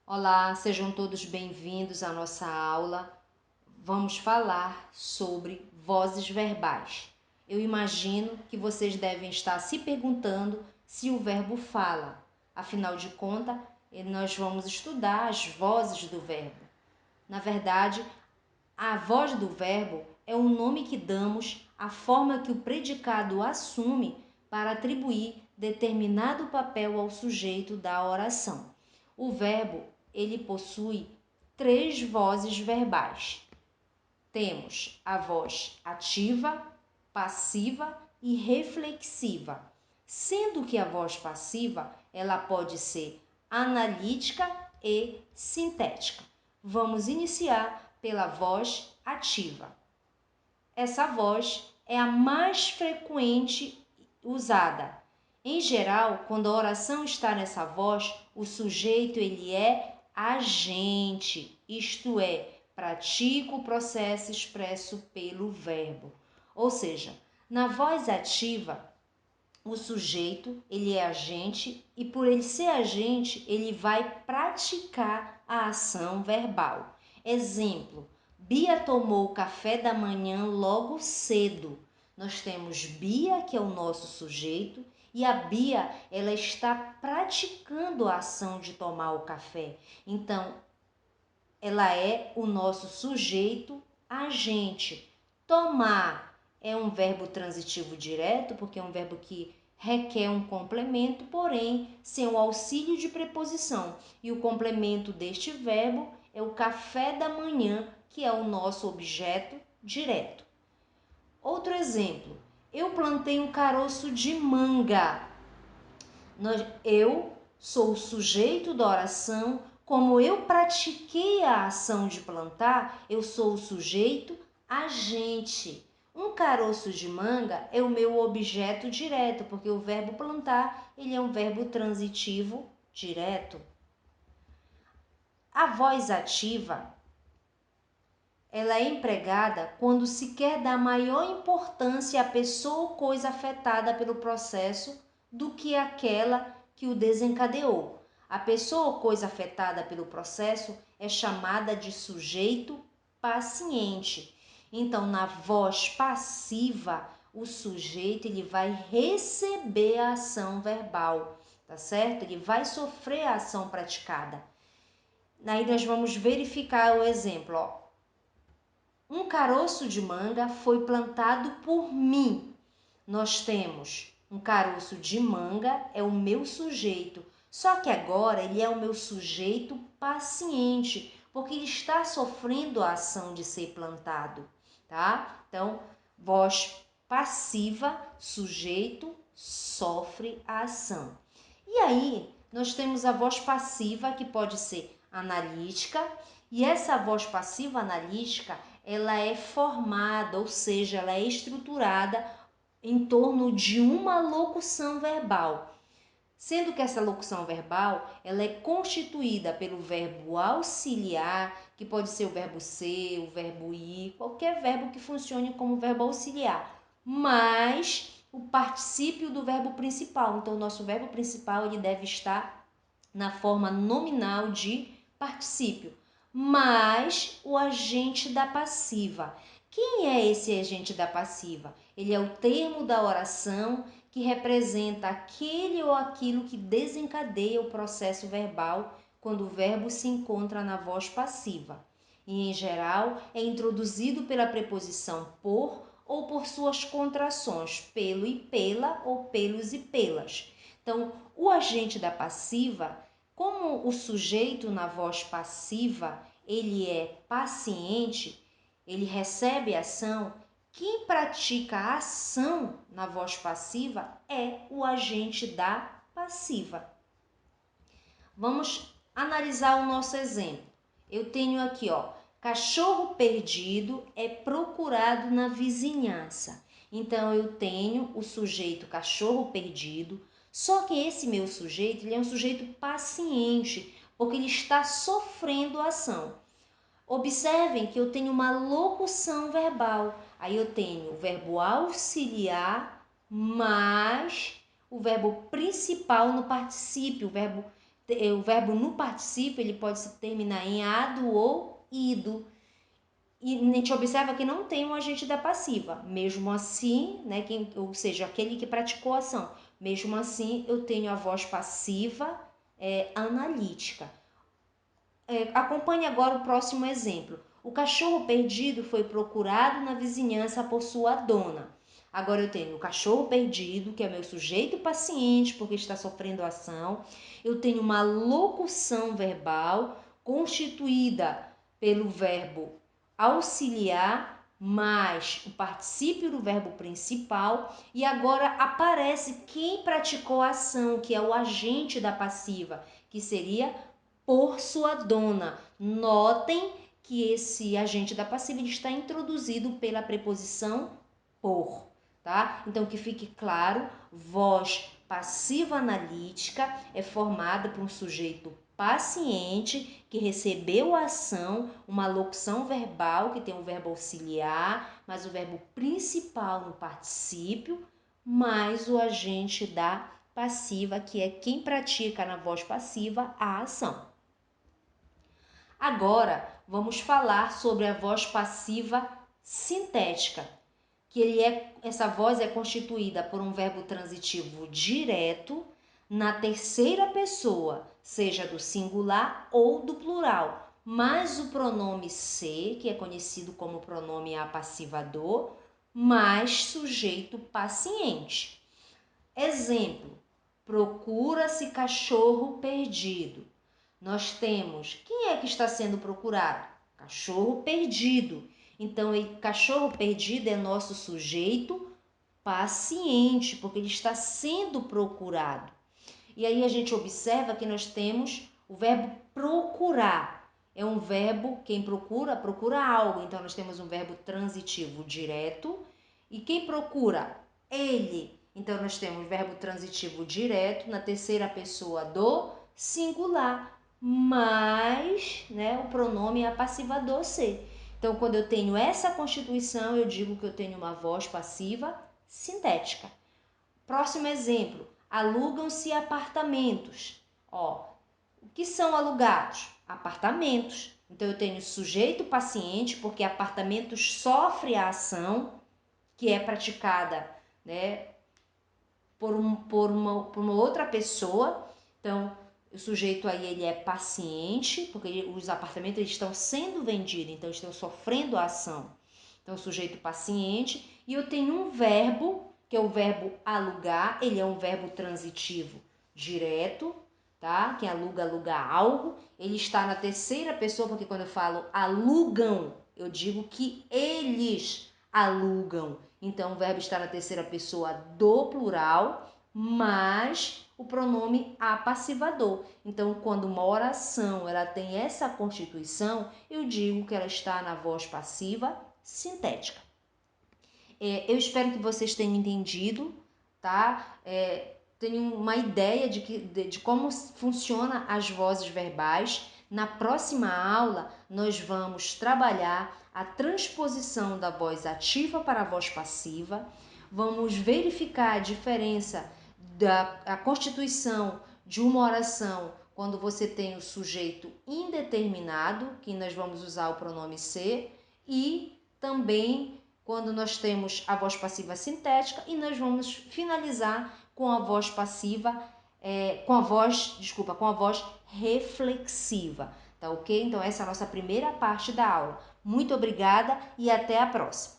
Olá, sejam todos bem-vindos à nossa aula. Vamos falar sobre vozes verbais. Eu imagino que vocês devem estar se perguntando se o verbo fala. Afinal de contas, nós vamos estudar as vozes do verbo. Na verdade, a voz do verbo é o nome que damos à forma que o predicado assume para atribuir determinado papel ao sujeito da oração. O verbo, ele possui 3 vozes verbais. Temos a voz ativa, passiva e reflexiva, sendo que a voz passiva, ela pode ser analítica e sintética. Vamos iniciar pela voz ativa. Essa voz é a mais frequente usada. Em geral, quando a oração está nessa voz, o sujeito ele é agente, isto é, pratica o processo expresso pelo verbo. Ou seja, na voz ativa, o sujeito ele é agente e por ele ser agente, ele vai praticar a ação verbal. Exemplo, Bia tomou o café da manhã logo cedo. Nós temos Bia, que é o nosso sujeito, e a Bia, ela está praticando a ação de tomar o café. Então, ela é o nosso sujeito agente. Tomar é um verbo transitivo direto, porque é um verbo que requer um complemento, porém sem o auxílio de preposição. E o complemento deste verbo é o café da manhã, que é o nosso objeto direto. Outro exemplo, eu plantei um caroço de manga. Eu sou o sujeito da oração. Como eu pratiquei a ação de plantar, eu sou o sujeito agente. Um caroço de manga é o meu objeto direto, porque o verbo plantar, ele é um verbo transitivo direto. A voz ativa, ela é empregada quando se quer dar maior importância à pessoa ou coisa afetada pelo processo do que aquela que o desencadeou. A pessoa ou coisa afetada pelo processo é chamada de sujeito paciente. Então, na voz passiva, o sujeito ele vai receber a ação verbal, tá certo? Ele vai sofrer a ação praticada. Aí nós vamos verificar o exemplo, ó. Um caroço de manga foi plantado por mim. Nós temos um caroço de manga, é o meu sujeito. Só que agora ele é o meu sujeito paciente, porque ele está sofrendo a ação de ser plantado, tá? Então, voz passiva, sujeito sofre a ação. E aí, nós temos a voz passiva, que pode ser analítica, e essa voz passiva analítica, ela é formada, ou seja, ela é estruturada em torno de uma locução verbal. Sendo que essa locução verbal, ela é constituída pelo verbo auxiliar, que pode ser o verbo ser, o verbo ir, qualquer verbo que funcione como verbo auxiliar, mais o particípio do verbo principal. Então, o nosso verbo principal ele deve estar na forma nominal de particípio, mais o agente da passiva. Quem é esse agente da passiva? Ele é o termo da oração que representa aquele ou aquilo que desencadeia o processo verbal quando o verbo se encontra na voz passiva. E, em geral, é introduzido pela preposição por ou por suas contrações, pelo e pela ou pelos e pelas. Então, o agente da passiva, como o sujeito na voz passiva, ele é paciente, ele recebe ação, quem pratica a ação na voz passiva é o agente da passiva. Vamos analisar o nosso exemplo. Eu tenho aqui, ó, cachorro perdido é procurado na vizinhança. Então, eu tenho o sujeito cachorro perdido, só que esse meu sujeito, ele é um sujeito paciente, porque ele está sofrendo a ação. Observem que eu tenho uma locução verbal. Aí eu tenho o verbo auxiliar mais o verbo principal no particípio, o verbo o verbo no particípio ele pode se terminar em ado ou ido. E a gente observa que não tem um agente da passiva. Mesmo assim, né, ou seja, aquele que praticou a ação. Mesmo assim, eu tenho a voz passiva analítica. Acompanhe agora o próximo exemplo. O cachorro perdido foi procurado na vizinhança por sua dona. Agora eu tenho o cachorro perdido, que é meu sujeito paciente, porque está sofrendo ação. Eu tenho uma locução verbal constituída pelo verbo auxiliar mais o particípio do verbo principal. E agora aparece quem praticou a ação, que é o agente da passiva, que seria por sua dona. Notem que esse agente da passiva está introduzido pela preposição por, tá? Então, que fique claro, voz passiva analítica é formada por um sujeito paciente que recebeu a ação, uma locução verbal que tem um verbo auxiliar, mas o verbo principal no particípio, mais o agente da passiva, que é quem pratica na voz passiva a ação. Agora, vamos falar sobre a voz passiva sintética, que essa voz é constituída por um verbo transitivo direto na terceira pessoa, seja do singular ou do plural, mais o pronome se, que é conhecido como pronome apassivador, mais sujeito paciente. Exemplo: procura-se cachorro perdido. Nós temos, quem é que está sendo procurado? Cachorro perdido. Então, cachorro perdido é nosso sujeito paciente, porque ele está sendo procurado. E aí a gente observa que nós temos o verbo procurar. É um verbo, quem procura, procura algo. Então, nós temos um verbo transitivo direto. E quem procura? Ele. Então, nós temos verbo transitivo direto na terceira pessoa do singular, mais, né, o pronome apassivador ser. Então, quando eu tenho essa constituição, eu digo que eu tenho uma voz passiva sintética. Próximo exemplo: alugam-se apartamentos. Ó, o que são alugados? Apartamentos. Então, eu tenho sujeito paciente, porque apartamentos sofre a ação que é praticada, né, por uma outra pessoa. Então, o sujeito aí ele é paciente, porque os apartamentos eles estão sendo vendidos, então estão sofrendo a ação. Então, o sujeito paciente. E eu tenho um verbo, que é o verbo alugar, ele é um verbo transitivo direto, tá? Quem aluga, aluga algo. Ele está na terceira pessoa, porque quando eu falo alugam, eu digo que eles alugam. Então, o verbo está na terceira pessoa do plural, mais o pronome apassivador. Então, quando uma oração ela tem essa constituição, eu digo que ela está na voz passiva sintética. Eu espero que vocês tenham entendido, tá? Tenham uma ideia de como funciona as vozes verbais. Na próxima aula, nós vamos trabalhar a transposição da voz ativa para a voz passiva. Vamos verificar a diferença da constituição de uma oração quando você tem o sujeito indeterminado, que nós vamos usar o pronome ser, e também quando nós temos a voz passiva sintética, e nós vamos finalizar com a voz passiva, com a voz reflexiva, tá ok? Então essa é a nossa primeira parte da aula. Muito obrigada e até a próxima.